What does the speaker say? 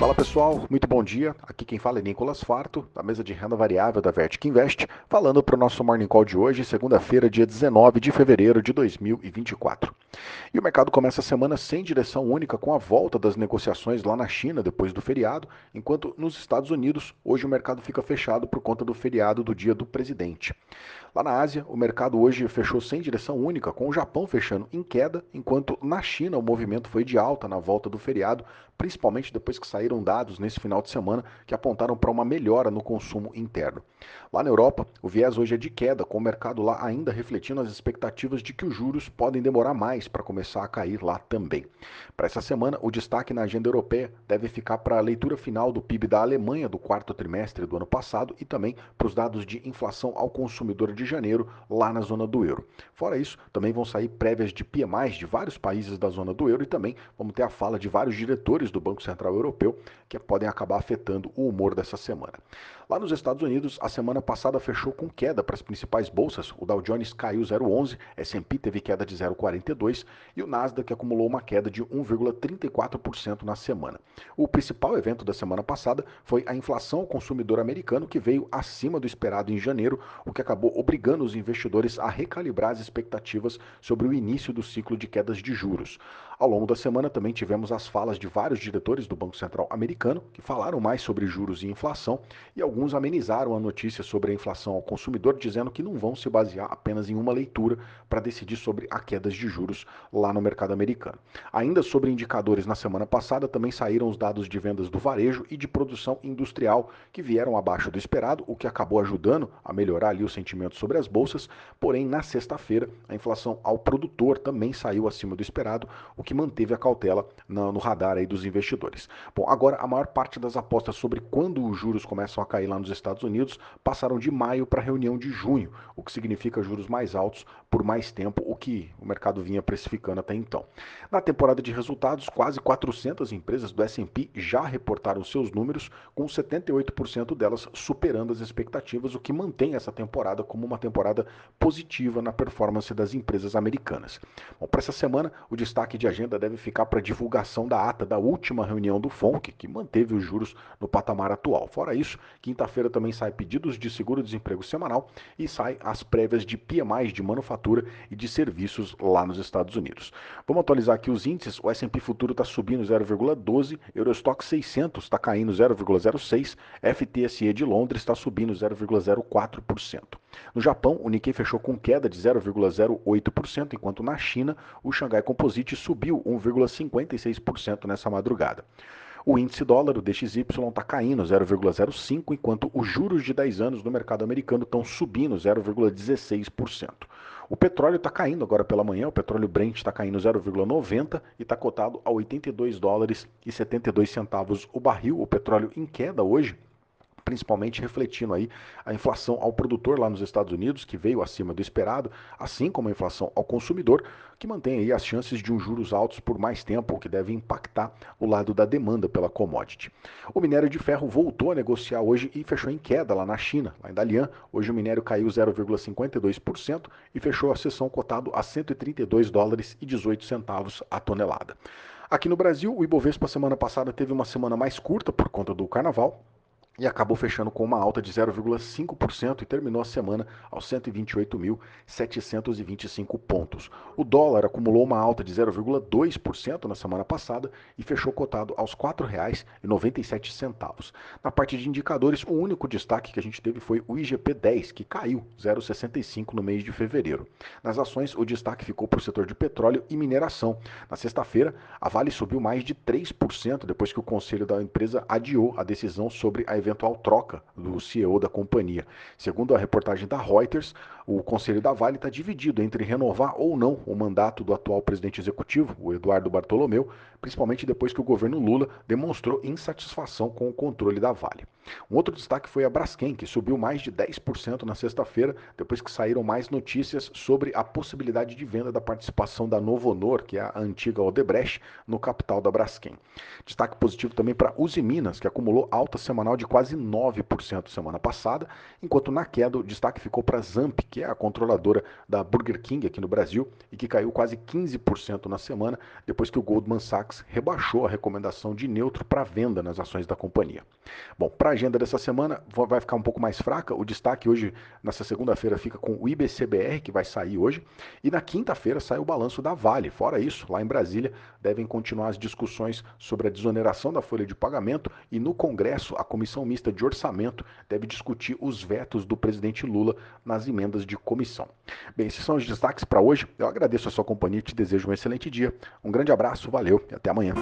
Fala pessoal, muito bom dia. Aqui quem fala é Nicolas Farto, da mesa de renda variável da Vertic Invest, falando para o nosso Morning Call de hoje, segunda-feira, dia 19 de fevereiro de 2024. E o mercado começa a semana sem direção única, com a volta das negociações lá na China depois do feriado, enquanto nos Estados Unidos, hoje o mercado fica fechado por conta do feriado do Dia do Presidente. Lá na Ásia, o mercado hoje fechou sem direção única, com o Japão fechando em queda, enquanto na China o movimento foi de alta na volta do feriado, principalmente depois que saíram dados nesse final de semana que apontaram para uma melhora no consumo interno. Lá na Europa, o viés hoje é de queda, com o mercado lá ainda refletindo as expectativas de que os juros podem demorar mais para começar a cair lá também. Para essa semana, o destaque na agenda europeia deve ficar para a leitura final do PIB da Alemanha do quarto trimestre do ano passado e também para os dados de inflação ao consumidor de janeiro lá na zona do euro. Fora isso, também vão sair prévias de PMIs de vários países da zona do euro e também vamos ter a fala de vários diretores do Banco Central Europeu que podem acabar afetando o humor dessa semana. Lá nos Estados Unidos, a semana passada fechou com queda para as principais bolsas. O Dow Jones caiu 0,11, S&P teve queda de 0,42 e o Nasdaq acumulou uma queda de 1,34% na semana. O principal evento da semana passada foi a inflação ao consumidor americano, que veio acima do esperado em janeiro, o que acabou obrigando os investidores a recalibrar as expectativas sobre o início do ciclo de quedas de juros. Ao longo da semana também tivemos as falas de vários diretores do Banco Central americano, que falaram mais sobre juros e inflação, e alguns amenizaram a notícia sobre a inflação ao consumidor, dizendo que não vão se basear apenas em uma leitura para decidir sobre a queda de juros lá no mercado americano. Ainda sobre indicadores, na semana passada também saíram os dados de vendas do varejo e de produção industrial, que vieram abaixo do esperado, o que acabou ajudando a melhorar ali o sentimento sobre as bolsas. Porém, na sexta-feira, a inflação ao produtor também saiu acima do esperado, o que manteve a cautela no radar aí dos investidores. Bom, agora a maior parte das apostas sobre quando os juros começam a cair lá nos Estados Unidos passaram de maio para a reunião de junho, o que significa juros mais altos por mais tempo, o que o mercado vinha precificando até então. Na temporada de resultados, quase 400 empresas do S&P já reportaram seus números, com 78% delas superando as expectativas, o que mantém essa temporada como uma temporada positiva na performance das empresas americanas. Bom, para essa semana, o destaque de agenda deve ficar para a divulgação da ata da última reunião do FONC, que manteve os juros no patamar atual. Fora isso, quinta-feira também sai pedidos de seguro-desemprego semanal e sai as prévias de PMIs de manufatura e de serviços lá nos Estados Unidos. Vamos atualizar aqui os índices. O S&P futuro está subindo 0,12, Eurostock 600 está caindo 0,06, FTSE de Londres está subindo 0,04%. No Japão, o Nikkei fechou com queda de 0,08%, enquanto na China, o Xangai Composite subiu 1,56% nessa madrugada. O índice dólar, o DXY, está caindo 0,05%, enquanto os juros de 10 anos no mercado americano estão subindo 0,16%. O petróleo está caindo agora pela manhã, o petróleo Brent está caindo 0,90 e está cotado a 82 dólares e 72 centavos o barril. O petróleo em queda hoje, principalmente refletindo aí a inflação ao produtor lá nos Estados Unidos, que veio acima do esperado, assim como a inflação ao consumidor, que mantém aí as chances de juros altos por mais tempo, o que deve impactar o lado da demanda pela commodity. O minério de ferro voltou a negociar hoje e fechou em queda lá na China, lá em Dalian. Hoje o minério caiu 0,52% e fechou a sessão cotado a 132 dólares e 18 centavos a tonelada. Aqui no Brasil, o Ibovespa semana passada teve uma semana mais curta por conta do carnaval, e acabou fechando com uma alta de 0,5% e terminou a semana aos 128.725 pontos. O dólar acumulou uma alta de 0,2% na semana passada e fechou cotado aos R$ 4,97. Na parte de indicadores, o único destaque que a gente teve foi o IGP-10, que caiu 0,65 no mês de fevereiro. Nas ações, o destaque ficou para o setor de petróleo e mineração. Na sexta-feira, a Vale subiu mais de 3% depois que o conselho da empresa adiou a decisão sobre a eventual troca do CEO da companhia. Segundo a reportagem da Reuters, o conselho da Vale está dividido entre renovar ou não o mandato do atual presidente executivo, o Eduardo Bartolomeu, principalmente depois que o governo Lula demonstrou insatisfação com o controle da Vale. Um outro destaque foi a Braskem, que subiu mais de 10% na sexta-feira, depois que saíram mais notícias sobre a possibilidade de venda da participação da Novo Honor, que é a antiga Odebrecht, no capital da Braskem. Destaque positivo também para Uzi Minas, que acumulou alta semanal de quase 9% semana passada, enquanto na queda o destaque ficou para a Zamp, que é a controladora da Burger King aqui no Brasil e que caiu quase 15% na semana, depois que o Goldman Sachs rebaixou a recomendação de neutro para venda nas ações da companhia. Bom, para a agenda dessa semana vai ficar um pouco mais fraca, o destaque hoje, nessa segunda-feira, fica com o IBCBR, que vai sair hoje, e na quinta-feira sai o balanço da Vale. Fora isso, lá em Brasília, devem continuar as discussões sobre a desoneração da folha de pagamento e no Congresso, a Comissão Mista de Orçamento deve discutir os vetos do presidente Lula nas emendas de comissão. Bem, esses são os destaques para hoje. Eu agradeço a sua companhia e te desejo um excelente dia. Um grande abraço, valeu e até amanhã.